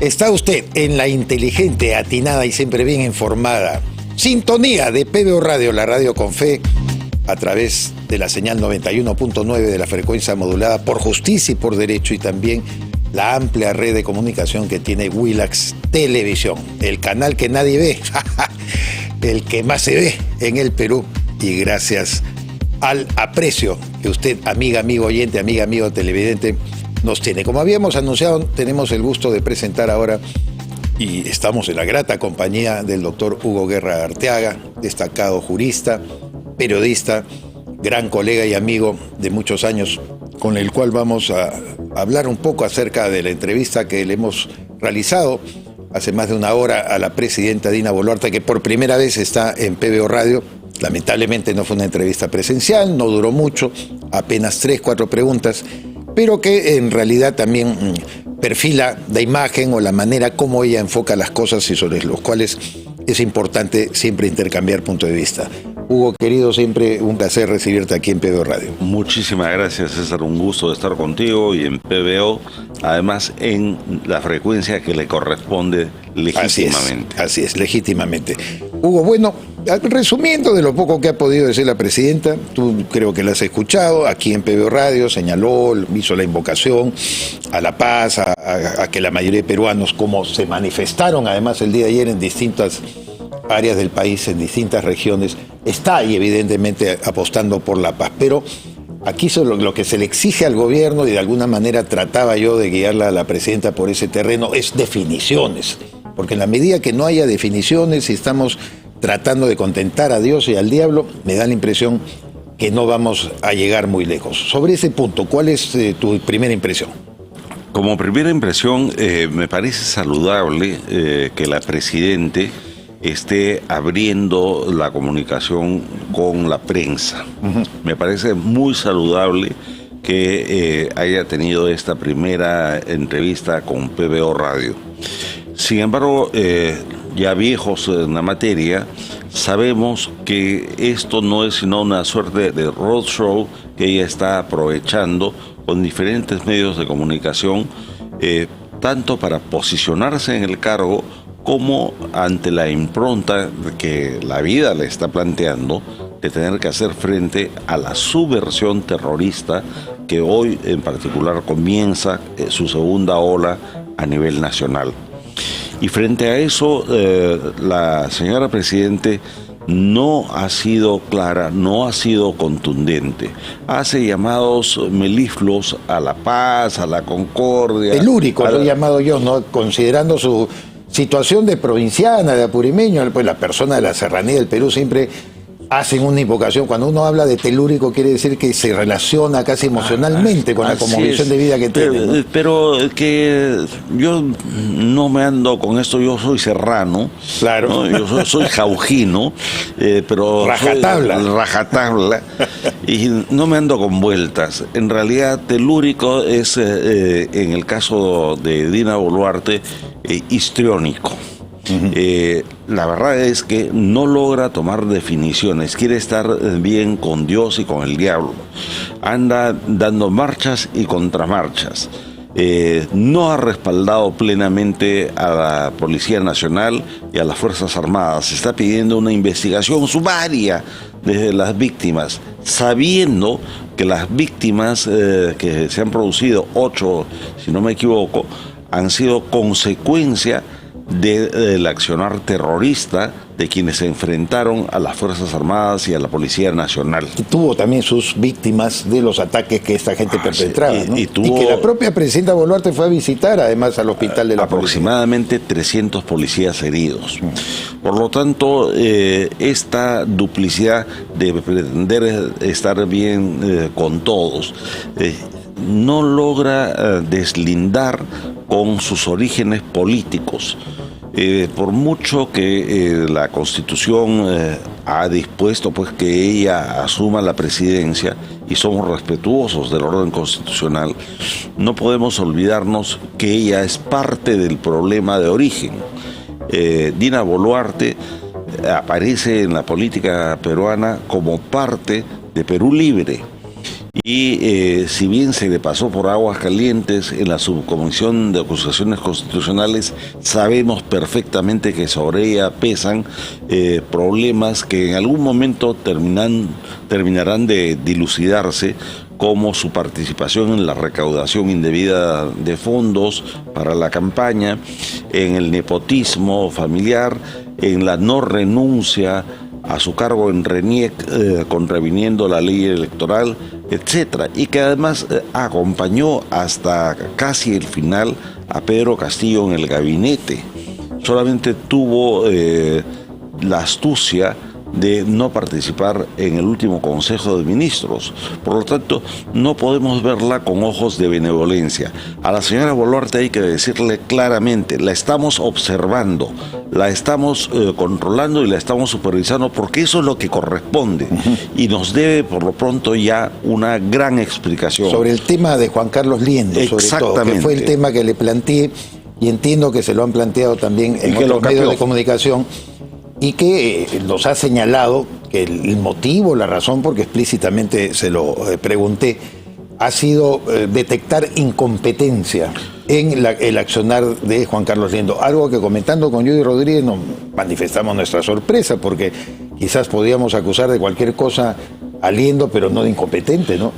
Está usted en la inteligente, atinada y siempre bien informada sintonía de PBO Radio, la radio con fe, a través de la señal 91.9 de la frecuencia modulada por justicia y por derecho, y también la amplia red de comunicación que tiene Willax Televisión, el canal que nadie ve, el que más se ve en el Perú, y gracias al aprecio que usted, amiga, amigo oyente, amiga, amigo televidente, nos tiene. Como habíamos anunciado, tenemos el gusto de presentar ahora, y estamos en la grata compañía del doctor Hugo Guerra Arteaga, destacado jurista, periodista, gran colega y amigo de muchos años, con el cual vamos a hablar un poco acerca de la entrevista que le hemos realizado hace más de una hora a la presidenta Dina Boluarte, que por primera vez está en PBO Radio. Lamentablemente no fue una entrevista presencial, no duró mucho, apenas 3-4 preguntas, pero que en realidad también perfila la imagen o la manera como ella enfoca las cosas, y sobre los cuales es importante siempre intercambiar punto de vista. Hugo, querido, siempre un placer recibirte aquí en PBO Radio. Muchísimas gracias, César. Un gusto de estar contigo y en PBO, además en la frecuencia que le corresponde legítimamente. Así es, legítimamente. Hugo, bueno, resumiendo de lo poco que ha podido decir la presidenta, tú creo que la has escuchado, aquí en PBO Radio señaló, hizo la invocación a la paz, a que la mayoría de peruanos, como se manifestaron además el día de ayer en distintas áreas del país, en distintas regiones, está ahí evidentemente apostando por la paz. Pero aquí lo que se le exige al gobierno, y de alguna manera trataba yo de guiarla a la presidenta por ese terreno, es definiciones. Porque en la medida que no haya definiciones y estamos tratando de contentar a Dios y al diablo, me da la impresión que no vamos a llegar muy lejos. Sobre ese punto, ¿cuál es tu primera impresión? Como primera impresión, me parece saludable que la presidenta esté abriendo la comunicación con la prensa. Me parece muy saludable que haya tenido esta primera entrevista con PBO Radio. Sin embargo, ya viejos en la materia, sabemos que esto no es sino una suerte de roadshow que ella está aprovechando con diferentes medios de comunicación, tanto para posicionarse en el cargo como ante la impronta que la vida le está planteando de tener que hacer frente a la subversión terrorista que hoy en particular comienza su segunda ola a nivel nacional. Y frente a eso, la señora presidente no ha sido clara, no ha sido contundente. Hace llamados melifluos a la paz, a la concordia. Telúrico lo he llamado yo, ¿no? Considerando su situación de provinciana, de apurimeño, pues la persona de la serranía del Perú siempre hacen una invocación. Cuando uno habla de telúrico, quiere decir que se relaciona casi emocionalmente con la conmovisión de vida que tiene, ¿no? Pero que yo no me ando con esto, yo soy serrano, claro, ¿no? Yo soy jaujino, pero rajatabla, y no me ando con vueltas. En realidad, telúrico es, en el caso de Dina Boluarte, histriónico. La verdad es que no logra tomar definiciones, quiere estar bien con Dios y con el diablo, anda dando marchas y contramarchas, no ha respaldado plenamente a la Policía Nacional y a las Fuerzas Armadas, está pidiendo una investigación sumaria de las víctimas, sabiendo que las víctimas que se han producido, 8 si no me equivoco, han sido consecuencia del accionar terrorista de quienes se enfrentaron a las Fuerzas Armadas y a la Policía Nacional. Y tuvo también sus víctimas de los ataques que esta gente perpetraba, ¿no? Y que la propia presidenta Boluarte fue a visitar además al hospital de la aproximadamente policía. 300 policías heridos. Por lo tanto, esta duplicidad de pretender estar bien con todos no logra deslindar con sus orígenes políticos. Por mucho que la Constitución ha dispuesto pues que ella asuma la presidencia, y somos respetuosos del orden constitucional, no podemos olvidarnos que ella es parte del problema de origen. Dina Boluarte aparece en la política peruana como parte de Perú Libre, Y si bien se le pasó por aguas calientes en la subcomisión de acusaciones constitucionales, sabemos perfectamente que sobre ella pesan problemas que en algún momento terminarán de dilucidarse, como su participación en la recaudación indebida de fondos para la campaña, en el nepotismo familiar, en la no renuncia a su cargo en RENIEC, contraviniendo la ley electoral, etcétera, y que además acompañó hasta casi el final a Pedro Castillo en el gabinete. Solamente tuvo la astucia de no participar en el último Consejo de Ministros. Por lo tanto, no podemos verla con ojos de benevolencia. A la señora Boluarte hay que decirle claramente, la estamos observando, la estamos controlando y la estamos supervisando, porque eso es lo que corresponde y nos debe por lo pronto ya una gran explicación. Sobre el tema de Juan Carlos Liendo, sobre todo, que fue el tema que le planteé, y entiendo que se lo han planteado también en otros medios de comunicación, y que nos ha señalado que el motivo, la razón, porque explícitamente se lo pregunté, ha sido detectar incompetencia en el accionar de Juan Carlos Liendo. Algo que comentando con Judy Rodríguez nos manifestamos nuestra sorpresa, porque quizás podíamos acusar de cualquier cosa a Liendo, pero no de incompetente, ¿no?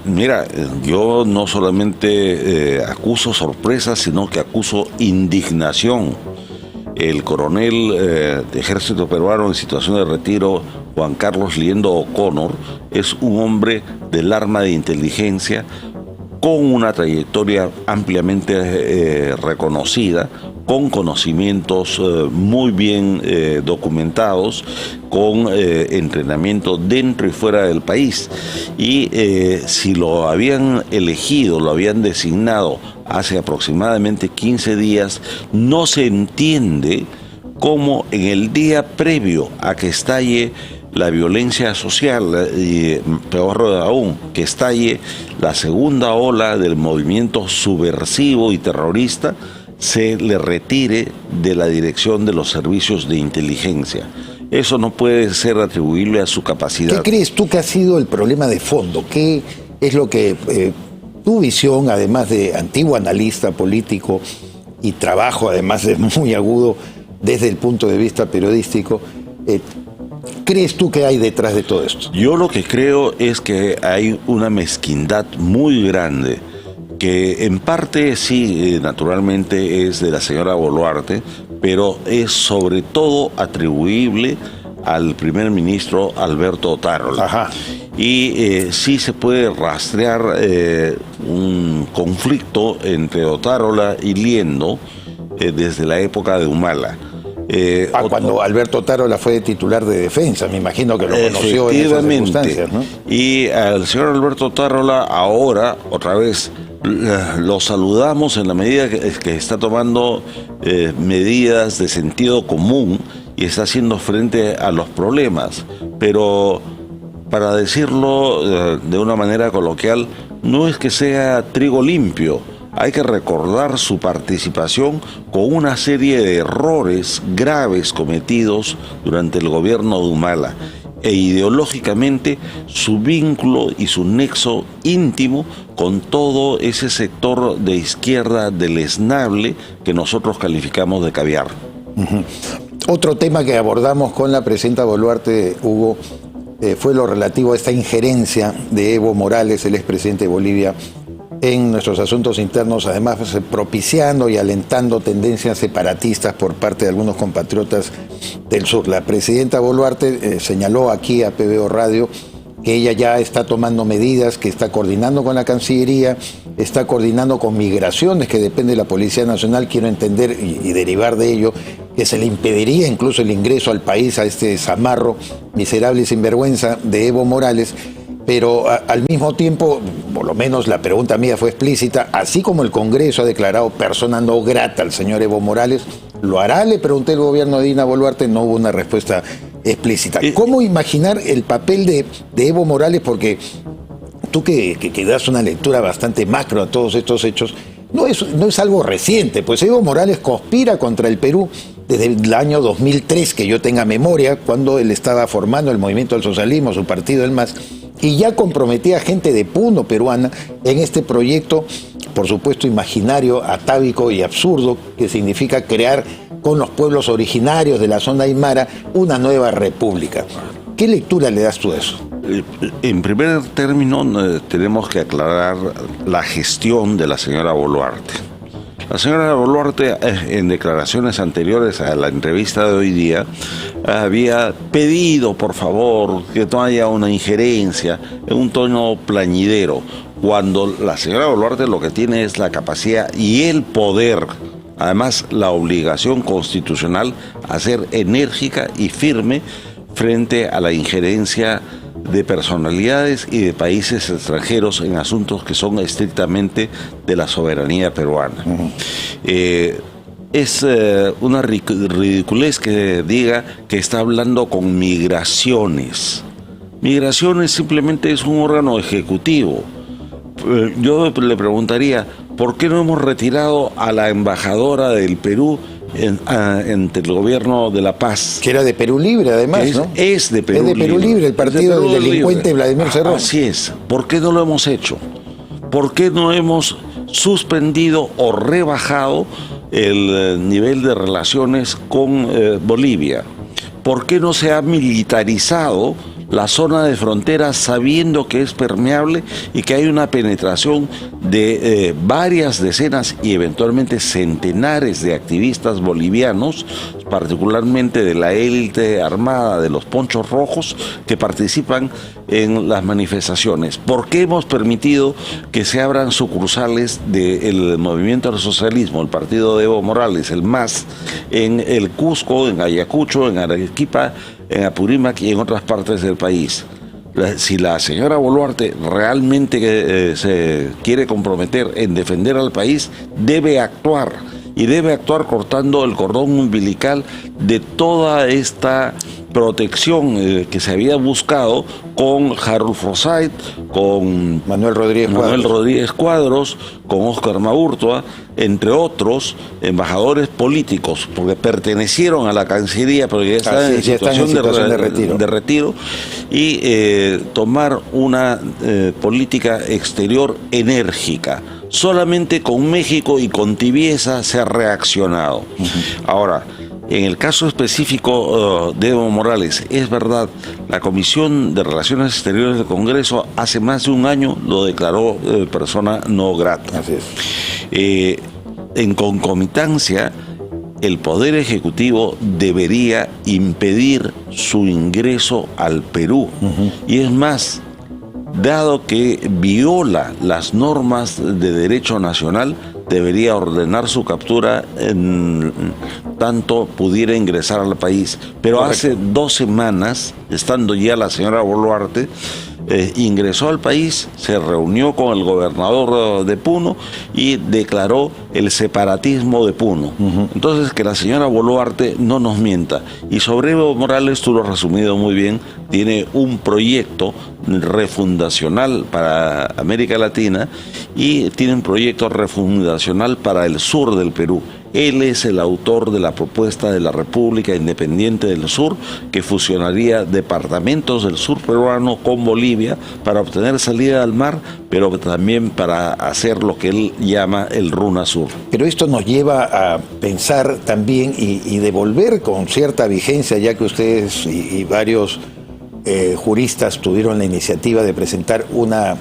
Mira, yo no solamente acuso sorpresa, sino que acuso indignación. El coronel de Ejército Peruano en situación de retiro, Juan Carlos Liendo O'Connor, es un hombre del arma de inteligencia con una trayectoria ampliamente reconocida, con conocimientos muy bien documentados, con entrenamiento dentro y fuera del país. Y si lo habían elegido, lo habían designado hace aproximadamente 15 días, no se entiende cómo en el día previo a que estalle la violencia social, y peor aún, que estalle la segunda ola del movimiento subversivo y terrorista, se le retire de la dirección de los servicios de inteligencia. Eso no puede ser atribuible a su capacidad. ¿Qué crees tú que ha sido el problema de fondo? ¿Qué es lo que tu visión, además de antiguo analista político y trabajo además de muy agudo desde el punto de vista periodístico, crees tú que hay detrás de todo esto? Yo lo que creo es que hay una mezquindad muy grande, que en parte sí, naturalmente es de la señora Boluarte, pero es sobre todo atribuible al primer ministro Alberto Otárola. Ajá. Y sí se puede rastrear un conflicto entre Otárola y Liendo desde la época de Humala. Cuando Alberto Otárola fue titular de defensa, me imagino que lo conoció en esas circunstancias, ¿no? Y al señor Alberto Otárola ahora, otra vez, lo saludamos en la medida que está tomando medidas de sentido común y está haciendo frente a los problemas. Pero, para decirlo de una manera coloquial, no es que sea trigo limpio. Hay que recordar su participación con una serie de errores graves cometidos durante el gobierno de Humala, e ideológicamente su vínculo y su nexo íntimo con todo ese sector de izquierda deleznable que nosotros calificamos de caviar. Otro tema que abordamos con la presidenta Boluarte, Hugo, fue lo relativo a esta injerencia de Evo Morales, el expresidente de Bolivia, en nuestros asuntos internos, además propiciando y alentando tendencias separatistas por parte de algunos compatriotas del sur. La presidenta Boluarte señaló aquí a PBO Radio que ella ya está tomando medidas, que está coordinando con la Cancillería, está coordinando con Migraciones, que depende de la Policía Nacional. Quiero entender y derivar de ello que se le impediría incluso el ingreso al país a este zamarro miserable y sinvergüenza de Evo Morales. Pero al mismo tiempo, por lo menos la pregunta mía fue explícita, así como el Congreso ha declarado persona no grata al señor Evo Morales, ¿lo hará? Le pregunté al gobierno de Dina Boluarte, no hubo una respuesta explícita. ¿Cómo imaginar el papel de Evo Morales? Porque tú que das una lectura bastante macro a todos estos hechos, no es algo reciente, pues Evo Morales conspira contra el Perú desde el año 2003, que yo tenga memoria, cuando él estaba formando el Movimiento del Socialismo, su partido, el MAS, y ya comprometía a gente de Puno peruana en este proyecto, por supuesto imaginario, atávico y absurdo, que significa crear con los pueblos originarios de la zona aymara una nueva república. ¿Qué lectura le das tú a eso? En primer término, tenemos que aclarar la gestión de la señora Boluarte. La señora Boluarte, en declaraciones anteriores a la entrevista de hoy día, había pedido, por favor, que no haya una injerencia en un tono plañidero, cuando la señora Boluarte lo que tiene es la capacidad y el poder, además la obligación constitucional, a ser enérgica y firme frente a la injerencia de personalidades y de países extranjeros en asuntos que son estrictamente de la soberanía peruana. Es una ridiculez que diga que está hablando con migraciones. Migraciones simplemente es un órgano ejecutivo. Yo le preguntaría, ¿por qué no hemos retirado a la embajadora del Perú entre el gobierno de La Paz? Que era de Perú Libre, además, ¿no? Es de Perú Libre. Es de Perú Libre, el partido del delincuente Vladimir Cerrón. Así es. ¿Por qué no lo hemos hecho? ¿Por qué no hemos suspendido o rebajado el nivel de relaciones con Bolivia? ¿Por qué no se ha militarizado la zona de frontera sabiendo que es permeable y que hay una penetración de varias decenas y eventualmente centenares de activistas bolivianos, particularmente de la élite armada de los ponchos rojos, que participan en las manifestaciones? ¿Por qué hemos permitido que se abran sucursales del Movimiento del Socialismo, el partido de Evo Morales, el MAS, en el Cusco, en Ayacucho, en Arequipa, en Apurímac y en otras partes del país? Si la señora Boluarte realmente se quiere comprometer en defender al país, debe actuar, y debe actuar cortando el cordón umbilical de toda esta protección que se había buscado con Harold Forsyth, con Manuel Rodríguez Cuadros, con Óscar Maurtua, entre otros embajadores políticos, porque pertenecieron a la Cancillería, pero ya están en situación de retiro, y tomar una política exterior enérgica. Solamente con México y con tibieza se ha reaccionado. Ahora, en el caso específico de Evo Morales, es verdad, la Comisión de Relaciones Exteriores del Congreso hace más de un año lo declaró persona no grata. Así es. En concomitancia, el Poder Ejecutivo debería impedir su ingreso al Perú. Y es más, dado que viola las normas de derecho nacional, debería ordenar su captura en tanto pudiera ingresar al país. Pero correcto, hace 2 semanas, estando ya la señora Boluarte, ingresó al país, se reunió con el gobernador de Puno y declaró el separatismo de Puno. Entonces, que la señora Boluarte no nos mienta. Y sobre Evo Morales, tú lo has resumido muy bien, tiene un proyecto refundacional para América Latina y tiene un proyecto refundacional para el sur del Perú. Él es el autor de la propuesta de la República Independiente del Sur, que fusionaría departamentos del sur peruano con Bolivia para obtener salida al mar, pero también para hacer lo que él llama el Runa Sur. Pero esto nos lleva a pensar también y devolver con cierta vigencia, ya que ustedes y varios juristas tuvieron la iniciativa de presentar una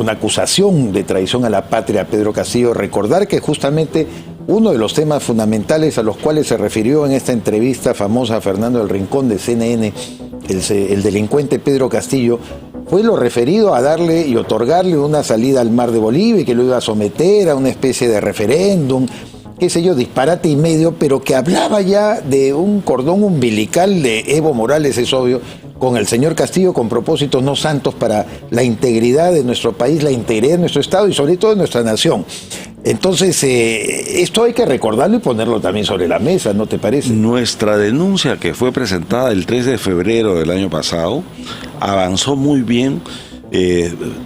acusación de traición a la patria a Pedro Castillo, recordar que justamente uno de los temas fundamentales a los cuales se refirió en esta entrevista famosa a Fernando del Rincón de CNN, el delincuente Pedro Castillo, fue lo referido a darle y otorgarle una salida al mar de Bolivia, y que lo iba a someter a una especie de referéndum, qué sé yo, disparate y medio, pero que hablaba ya de un cordón umbilical de Evo Morales, es obvio, con el señor Castillo, con propósitos no santos para la integridad de nuestro país, la integridad de nuestro Estado y sobre todo de nuestra nación. Entonces, esto hay que recordarlo y ponerlo también sobre la mesa, ¿no te parece? Nuestra denuncia, que fue presentada el 3 de febrero del año pasado, avanzó muy bien,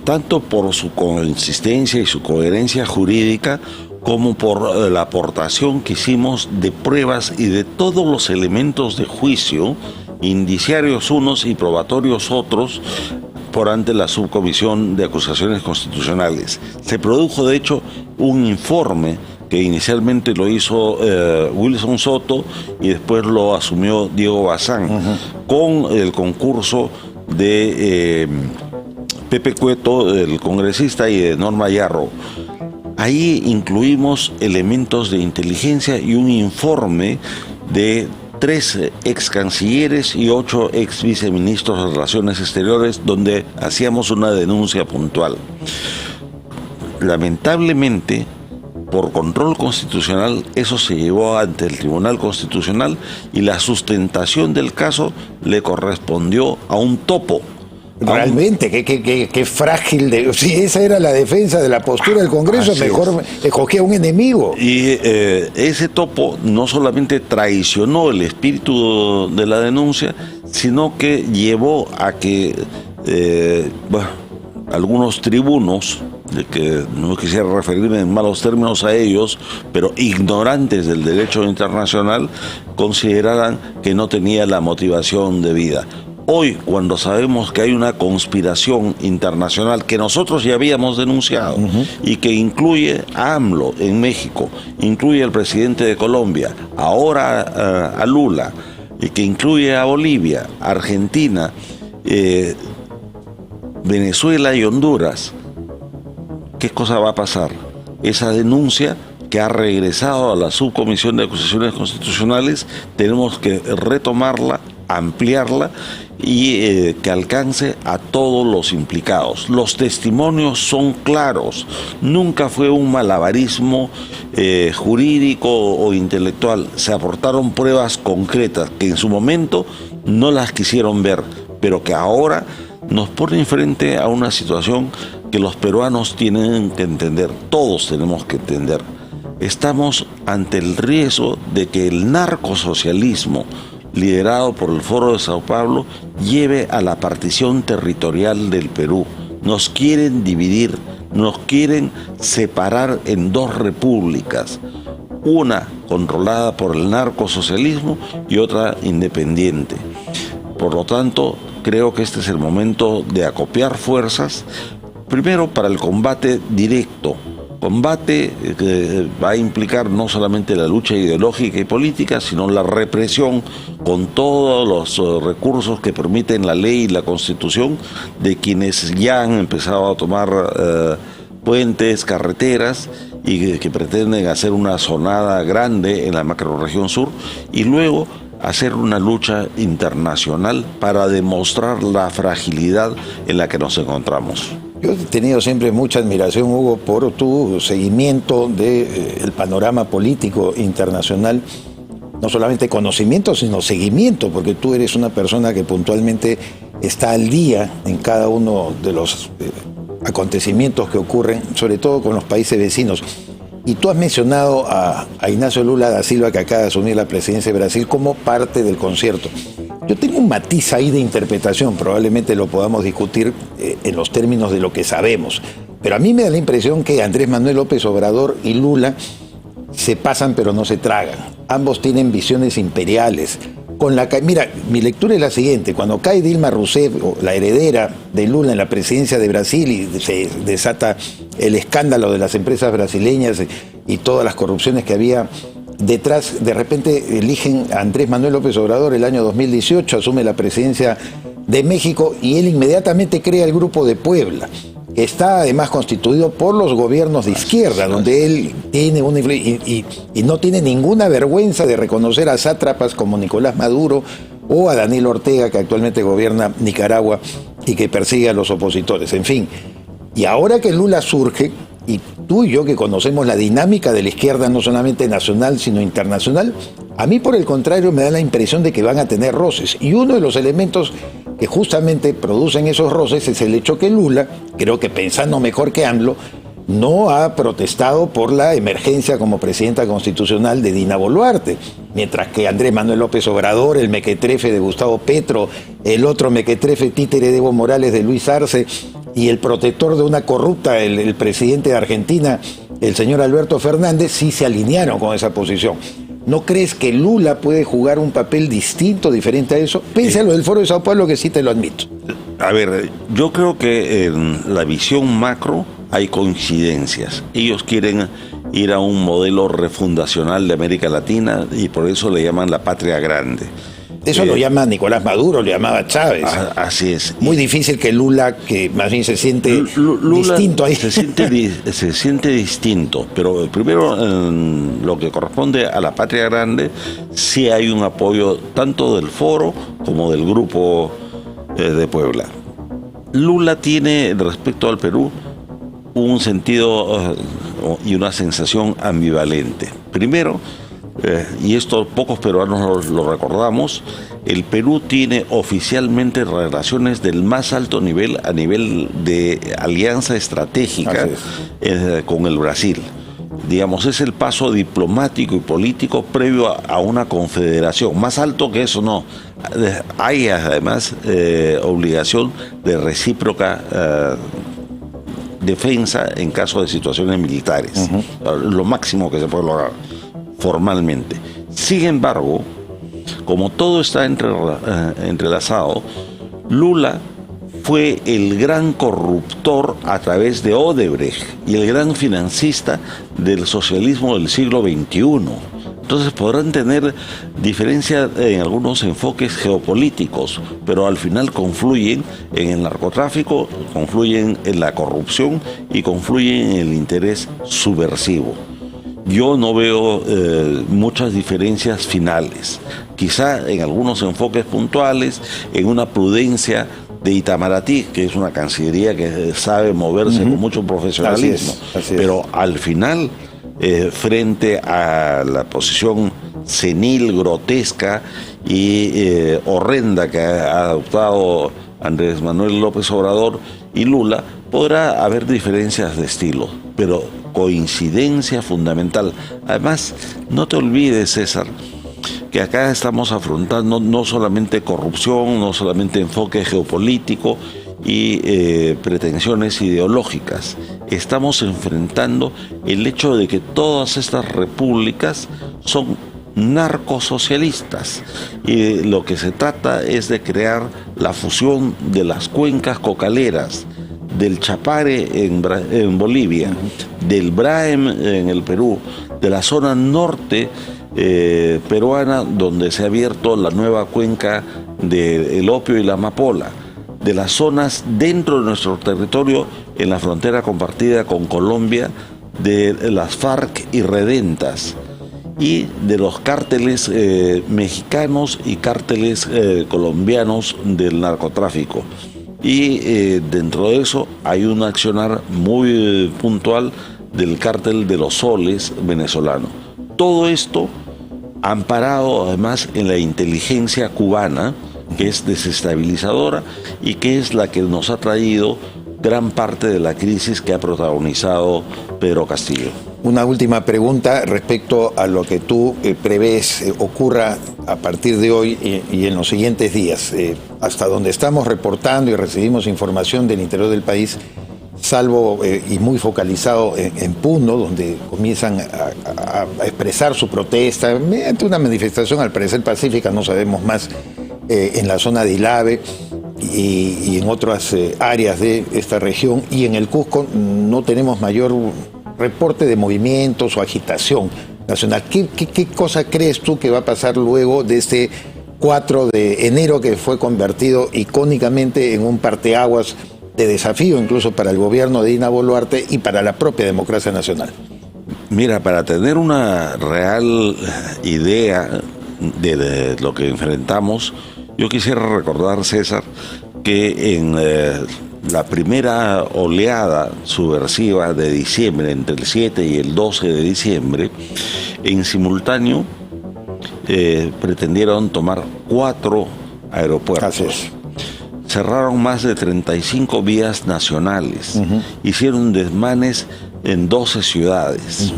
tanto por su consistencia y su coherencia jurídica, como por la aportación que hicimos de pruebas y de todos los elementos de juicio, indiciarios unos y probatorios otros, por ante la Subcomisión de Acusaciones Constitucionales. Se produjo, de hecho, un informe que inicialmente lo hizo Wilson Soto y después lo asumió Diego Bazán, con el concurso de Pepe Cueto, el congresista, y de Norma Yarro. Ahí incluimos elementos de inteligencia y un informe de 3 ex cancilleres y 8 ex viceministros de Relaciones Exteriores, donde hacíamos una denuncia puntual. Lamentablemente, por control constitucional, eso se llevó ante el Tribunal Constitucional y la sustentación del caso le correspondió a un topo. Realmente, qué frágil. Si esa era la defensa de la postura del Congreso, mejor escogía un enemigo. Y ese topo no solamente traicionó el espíritu de la denuncia, sino que llevó a que algunos tribunos, de que no quisiera referirme en malos términos a ellos, pero ignorantes del derecho internacional, consideraran que no tenía la motivación debida. Hoy, cuando sabemos que hay una conspiración internacional que nosotros ya habíamos denunciado y que incluye a AMLO en México, incluye al presidente de Colombia, ahora a Lula, y que incluye a Bolivia, Argentina, Venezuela y Honduras, ¿qué cosa va a pasar? Esa denuncia que ha regresado a la Subcomisión de Acusaciones Constitucionales, tenemos que retomarla, ampliarla y que alcance a todos los implicados. Los testimonios son claros, nunca fue un malabarismo jurídico o intelectual, se aportaron pruebas concretas que en su momento no las quisieron ver, pero que ahora nos pone frente a una situación que los peruanos tienen que entender, todos tenemos que entender. Estamos ante el riesgo de que el narcosocialismo, liderado por el Foro de Sao Paulo, lleve a la partición territorial del Perú. Nos quieren dividir, nos quieren separar en 2 repúblicas, una controlada por el narcosocialismo y otra independiente. Por lo tanto, creo que este es el momento de acopiar fuerzas, primero para el combate directo, combate que va a implicar no solamente la lucha ideológica y política, sino la represión con todos los recursos que permiten la ley y la Constitución de quienes ya han empezado a tomar puentes, carreteras y que pretenden hacer una zonada grande en la macrorregión sur, y luego hacer una lucha internacional para demostrar la fragilidad en la que nos encontramos. Yo he tenido siempre mucha admiración, Hugo, por tu seguimiento del panorama político internacional, no solamente conocimiento, sino seguimiento, porque tú eres una persona que puntualmente está al día en cada uno de los acontecimientos que ocurren, sobre todo con los países vecinos. Y tú has mencionado a Ignacio Lula da Silva, que acaba de asumir la presidencia de Brasil, como parte del concierto. Yo tengo un matiz ahí de interpretación, probablemente lo podamos discutir en los términos de lo que sabemos. Pero a mí me da la impresión que Andrés Manuel López Obrador y Lula se pasan pero no se tragan. Ambos tienen visiones imperiales. Mira, mi lectura es la siguiente: cuando cae Dilma Rousseff, la heredera de Lula, en la presidencia de Brasil, y se desata el escándalo de las empresas brasileñas y todas las corrupciones que había detrás, de repente eligen a Andrés Manuel López Obrador el año 2018, asume la presidencia de México y él inmediatamente crea el Grupo de Puebla, que está además constituido por los gobiernos de izquierda, donde él tiene una y no tiene ninguna vergüenza de reconocer a sátrapas como Nicolás Maduro o a Daniel Ortega, que actualmente gobierna Nicaragua y que persigue a los opositores. En fin, y ahora que Lula surge, y tú y yo que conocemos la dinámica de la izquierda, no solamente nacional, sino internacional, a mí por el contrario me da la impresión de que van a tener roces. Y uno de los elementos que justamente producen esos roces es el hecho que Lula, creo que pensando mejor que AMLO, no ha protestado por la emergencia como presidenta constitucional de Dina Boluarte, mientras que Andrés Manuel López Obrador, el mequetrefe de Gustavo Petro, el otro mequetrefe títere de Evo Morales de Luis Arce, y el protector de una corrupta, el presidente de Argentina, el señor Alberto Fernández, sí se alinearon con esa posición. ¿No crees que Lula puede jugar un papel distinto, diferente a eso? Pese a lo del Foro de Sao Paulo, que sí te lo admito. A ver, yo creo que en la visión macro hay coincidencias. Ellos quieren ir a un modelo refundacional de América Latina y por eso le llaman la patria grande. Eso lo llama Nicolás Maduro, lo llamaba Chávez. Así es. Muy difícil que Lula, que más bien se siente Lula distinto ahí. Se siente distinto, pero primero en lo que corresponde a la patria grande, sí hay un apoyo tanto del Foro como del Grupo de Puebla. Lula tiene, respecto al Perú, un sentido y una sensación ambivalente. Primero, y esto pocos peruanos lo recordamos, el Perú tiene oficialmente relaciones del más alto nivel a nivel de alianza estratégica con el Brasil. Digamos, es el paso diplomático y político previo a una confederación. Más alto que eso no. Hay además obligación de recíproca defensa en caso de situaciones militares. Lo máximo que se puede lograr formalmente. Sin embargo, como todo está entrelazado, Lula fue el gran corruptor a través de Odebrecht y el gran financista del socialismo del siglo XXI. Entonces podrán tener diferencia en algunos enfoques geopolíticos, pero al final confluyen en el narcotráfico, confluyen en la corrupción y confluyen en el interés subversivo. Yo no veo muchas diferencias finales. Quizá en algunos enfoques puntuales, en una prudencia de Itamaraty, que es una cancillería que sabe moverse con mucho profesionalismo. Así es. Pero al final, frente a la posición senil, grotesca y horrenda que ha adoptado Andrés Manuel López Obrador y Lula, podrá haber diferencias de estilo, pero coincidencia fundamental. Además, no te olvides, César, que acá estamos afrontando no solamente corrupción, no solamente enfoque geopolítico y pretensiones ideológicas. Estamos enfrentando el hecho de que todas estas repúblicas son narcosocialistas y lo que se trata es de crear la fusión de las cuencas cocaleras, del Chapare en Bolivia, del Braem en el Perú, de la zona norte peruana donde se ha abierto la nueva cuenca del Opio y la Amapola, de las zonas dentro de nuestro territorio en la frontera compartida con Colombia, de las FARC y Redentas, y de los cárteles mexicanos y cárteles colombianos del narcotráfico. Y dentro de eso hay un accionar muy puntual del cártel de los soles venezolano. Todo esto amparado además en la inteligencia cubana, que es desestabilizadora y que es la que nos ha traído gran parte de la crisis que ha protagonizado Pedro Castillo. Una última pregunta respecto a lo que tú prevés ocurra a partir de hoy y en los siguientes días. Hasta donde estamos reportando y recibimos información del interior del país, salvo y muy focalizado en Puno, donde comienzan a expresar su protesta mediante una manifestación al parecer pacífica, no sabemos más, en la zona de Ilave y en otras áreas de esta región, y en el Cusco no tenemos mayor reporte de movimientos o agitación nacional. ¿Qué cosa crees tú que va a pasar luego de este 4 de enero que fue convertido icónicamente en un parteaguas de desafío incluso para el gobierno de Dina Boluarte y para la propia democracia nacional? Mira, para tener una real idea de lo que enfrentamos, yo quisiera recordar, César, que en la primera oleada subversiva de diciembre, entre el 7 y el 12 de diciembre, en simultáneo pretendieron tomar 4 aeropuertos. Así es. Cerraron más de 35 vías nacionales, hicieron desmanes en 12 ciudades.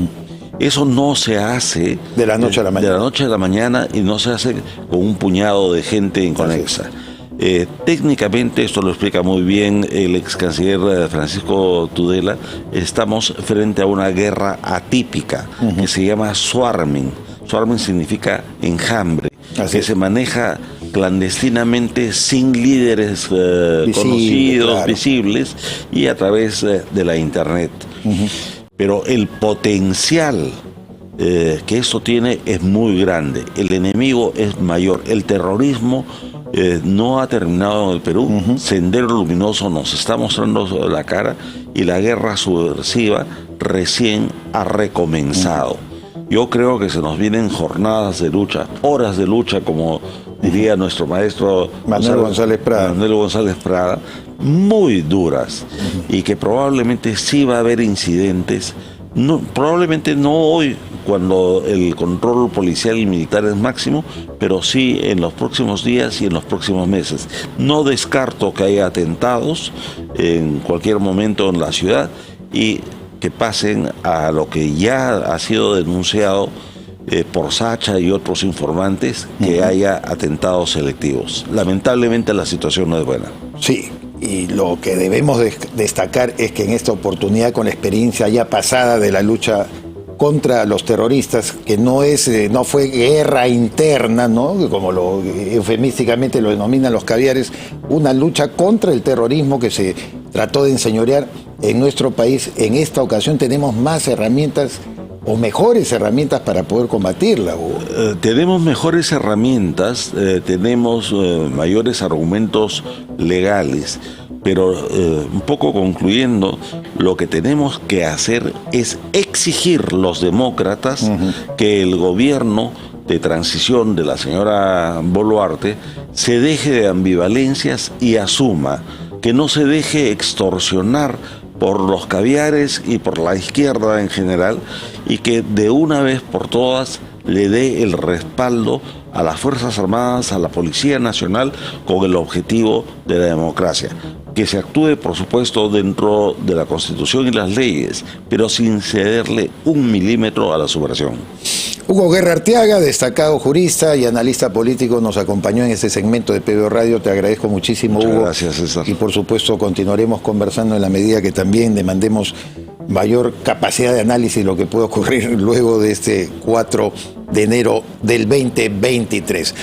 Eso no se hace de la noche a la mañana. De la noche a la mañana, y no se hace con un puñado de gente inconexa. Técnicamente, esto lo explica muy bien el ex canciller Francisco Tudela, estamos frente a una guerra atípica que se llama swarming. Swarming significa enjambre, que se maneja clandestinamente, sin líderes conocidos, claro, visibles, y a través de la internet. Pero el potencial que eso tiene es muy grande. El enemigo es mayor. El terrorismo no ha terminado en el Perú. Sendero Luminoso nos está mostrando la cara, y la guerra subversiva recién ha recomenzado. Yo creo que se nos vienen jornadas de lucha, horas de lucha, como diría nuestro maestro Manuel González Prada, muy duras, y que probablemente sí va a haber incidentes. No, probablemente no hoy, cuando el control policial y militar es máximo, pero sí en los próximos días y en los próximos meses. No descarto que haya atentados en cualquier momento en la ciudad, y que pasen a lo que ya ha sido denunciado por Sacha y otros informantes, que haya atentados selectivos. Lamentablemente la situación no es buena. Sí, y lo que debemos destacar es que en esta oportunidad, con la experiencia ya pasada de la lucha contra los terroristas, que no fue guerra interna, ¿no?, como eufemísticamente lo denominan los caviares, una lucha contra el terrorismo que se trató de enseñorear en nuestro país. En esta ocasión tenemos más herramientas, o mejores herramientas, para poder combatirla, Hugo. Tenemos mejores herramientas, tenemos mayores argumentos legales, pero un poco concluyendo, lo que tenemos que hacer es exigir los demócratas que el gobierno de transición de la señora Boluarte se deje de ambivalencias y asuma, que no se deje extorsionar por los caviares y por la izquierda en general, y que de una vez por todas le dé el respaldo a las Fuerzas Armadas, a la Policía Nacional, con el objetivo de la democracia. Que se actúe, por supuesto, dentro de la Constitución y las leyes, pero sin cederle un milímetro a la subversión. Hugo Guerra Arteaga, destacado jurista y analista político, nos acompañó en este segmento de PBO Radio. Te agradezco muchísimo, Muchas Hugo. Gracias, César. Y por supuesto continuaremos conversando en la medida que también demandemos mayor capacidad de análisis de lo que puede ocurrir luego de este 4 de enero del 2023.